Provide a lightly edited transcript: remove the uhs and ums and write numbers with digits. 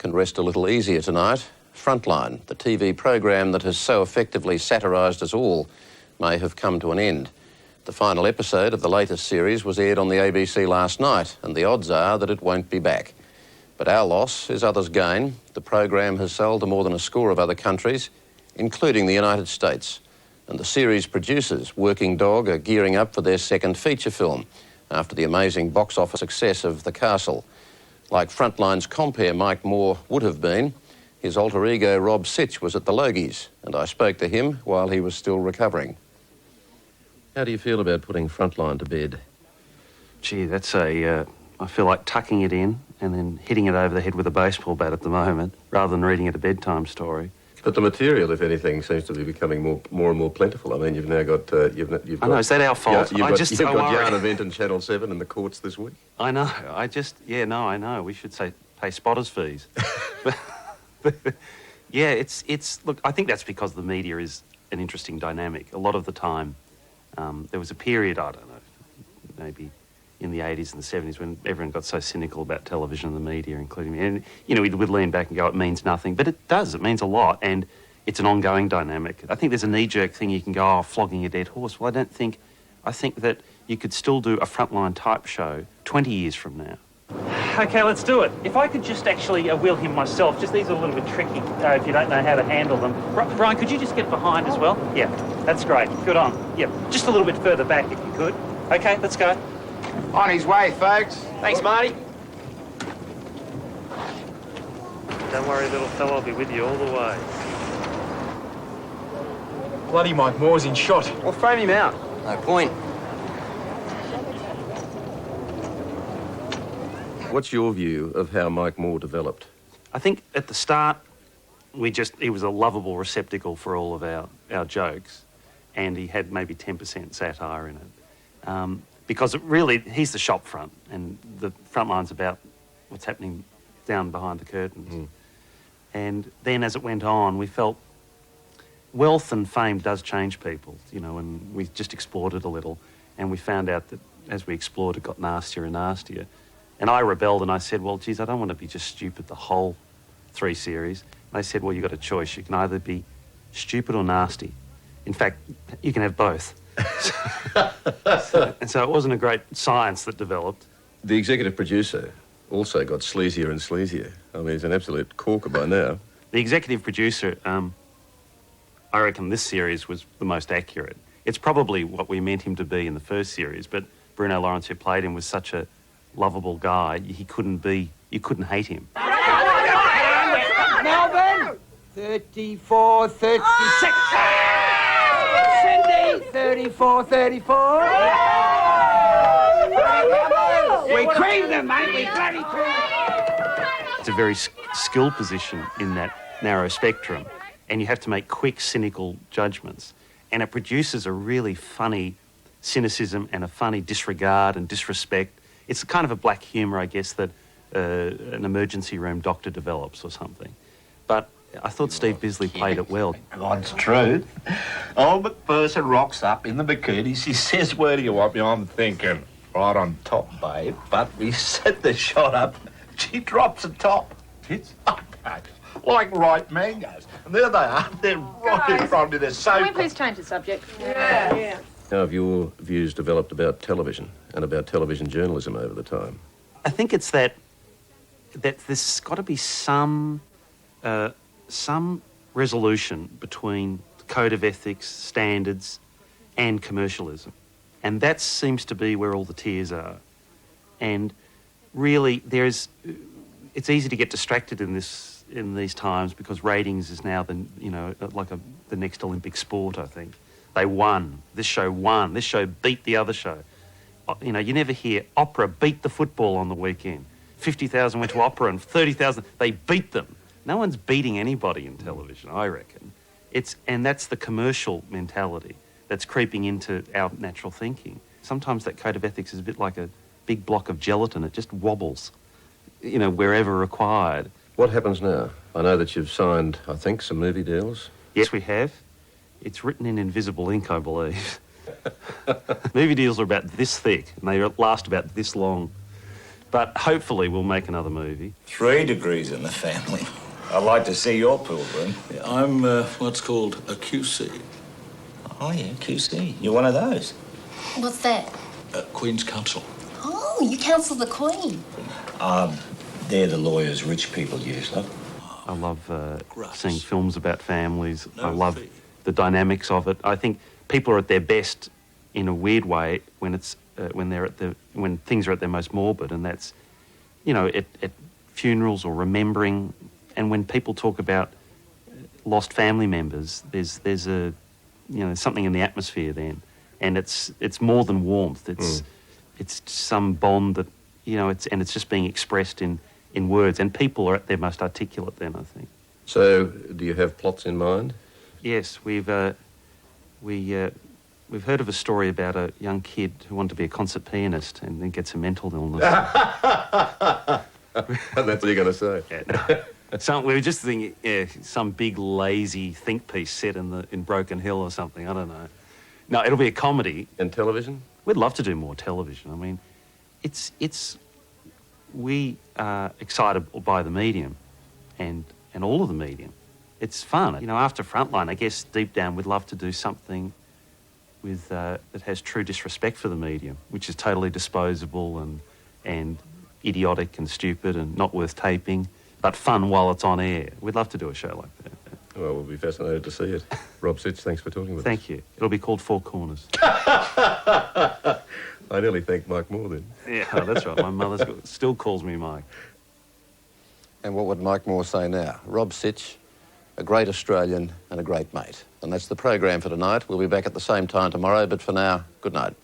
can rest a little easier tonight. Frontline, the TV program that has so effectively satirised us all, may have come to an end. The final episode of the latest series was aired on the ABC last night, and the odds are that it won't be back. But our loss is others' gain. The program has sold to more than a score of other countries, including the United States. And the series producers, Working Dog, are gearing up for their second feature film after the amazing box office success of The Castle. Like Frontline's compere Mike Moore would have been, his alter ego Rob Sitch was at the Logies, and I spoke to him while he was still recovering. How do you feel about putting Frontline to bed? Gee, that's I feel like tucking it in and then hitting it over the head with a baseball bat at the moment, rather than reading it a bedtime story. But the material, if anything, seems to be becoming more and more plentiful. I mean, you've now got... I know, is that our fault? You've got Yarn Event and Channel 7 in the courts this week. I know, I know. We should pay spotters fees. Yeah, look, I think that's because the media is an interesting dynamic. A lot of the time, there was a period, I don't know, maybe in the 80s and the 70s when everyone got so cynical about television and the media, including me. And, you know, we'd lean back and go, it means nothing. But it does. It means a lot. And it's an ongoing dynamic. I think there's a knee-jerk thing you can go, flogging a dead horse. Well, I think that you could still do a Frontline type show 20 years from now. OK, let's do it. If I could just actually wheel him myself, just these are a little bit tricky if you don't know how to handle them. Brian, could you just get behind as well? Yeah, that's great. Good on. Yeah, just a little bit further back if you could. OK, let's go. On his way, folks. Thanks, Marty. Don't worry, little fellow, I'll be with you all the way. Bloody Mike Moore's in shot. Well, frame him out. No point. What's your view of how Mike Moore developed? I think at the start, he was a lovable receptacle for all of our jokes, and he had maybe 10% satire in it. Because he's the shop front, and the Frontline's about what's happening down behind the curtains. Mm. And then as it went on, we felt wealth and fame does change people, you know, and we just explored it a little, and we found out that as we explored, it got nastier and nastier. And I rebelled and I said, well, geez, I don't want to be just stupid the whole 3 series. And they said, well, you've got a choice. You can either be stupid or nasty. In fact, you can have both. So it wasn't a great science that developed. The executive producer also got sleazier and sleazier. I mean, he's an absolute corker by now. The executive producer, I reckon this series was the most accurate. It's probably what we meant him to be in the first series, but Bruno Lawrence, who played him, was such a lovable guy, you couldn't hate him. Melbourne, 34, 36. Cindy, 34, 34. We creamed them, mate. We bloody creamed them. It's a very skilled position in that narrow spectrum, and you have to make quick, cynical judgments. And it produces a really funny cynicism and a funny disregard and disrespect. It's kind of a black humour, I guess, that an emergency room doctor develops or something. But I thought Steve Bisley played it well. God's truth. Old McPherson rocks up in the bikinis. He says, where do you want me? I'm thinking, right on top, babe. But we set the shot up. She drops the top. It's like ripe mangoes. And there they are. They're right in front of me. They're so... Can we please change the subject? Yeah. How have your views developed about television and about television journalism over the time? I think it's that there's got to be some resolution between the code of ethics, standards, and commercialism. And that seems to be where all the tears are. And really, it's easy to get distracted in these times because ratings is now the next Olympic sport, I think. They won. This show won. This show beat the other show. You know, you never hear opera beat the football on the weekend. 50,000 went to opera and 30,000, they beat them. No one's beating anybody in television, I reckon. And that's the commercial mentality that's creeping into our natural thinking. Sometimes that code of ethics is a bit like a big block of gelatin. It just wobbles, you know, wherever required. What happens now? I know that you've signed, I think, some movie deals. Yes, we have. It's written in invisible ink, I believe. Movie deals are about this thick, and they last about this long. But hopefully we'll make another movie. 3 degrees in the family. I'd like to see your pool room. I'm what's called a QC. Oh, yeah, QC. You're one of those. What's that? Queen's Counsel. Oh, you counsel the Queen. They're the lawyers rich people use, look. I love Grass. seeing films about families. No I love fee. the dynamics of it. I think people are at their best in a weird way when it's when things are at their most morbid, and that's, you know, at funerals or remembering, and when people talk about lost family members, there's a, you know, something in the atmosphere then, and it's more than warmth. It's some bond that, you know, it's just being expressed in words, and people are at their most articulate then, I think. So, do you have plots in mind? Yes, we've heard of a story about a young kid who wanted to be a concert pianist and then gets a mental illness. That's what you're going to say. Yeah, no. We were just thinking, yeah, some big lazy think piece set in Broken Hill or something. I don't know. No, it'll be a comedy. And television? We'd love to do more television. I mean, we are excited by the medium, and all of the medium. It's fun. You know, after Frontline, I guess deep down we'd love to do something with that has true disrespect for the medium, which is totally disposable and idiotic and stupid and not worth taping, but fun while it's on air. We'd love to do a show like that. Well, we'll be fascinated to see it. Rob Sitch, thanks for talking with us. Thank you. It'll be called Four Corners. I nearly thanked Mike Moore then. Yeah, oh, that's right. My mother still calls me Mike. And what would Mike Moore say now? Rob Sitch, a great Australian and a great mate. And that's the program for tonight. We'll be back at the same time tomorrow, but for now, good night.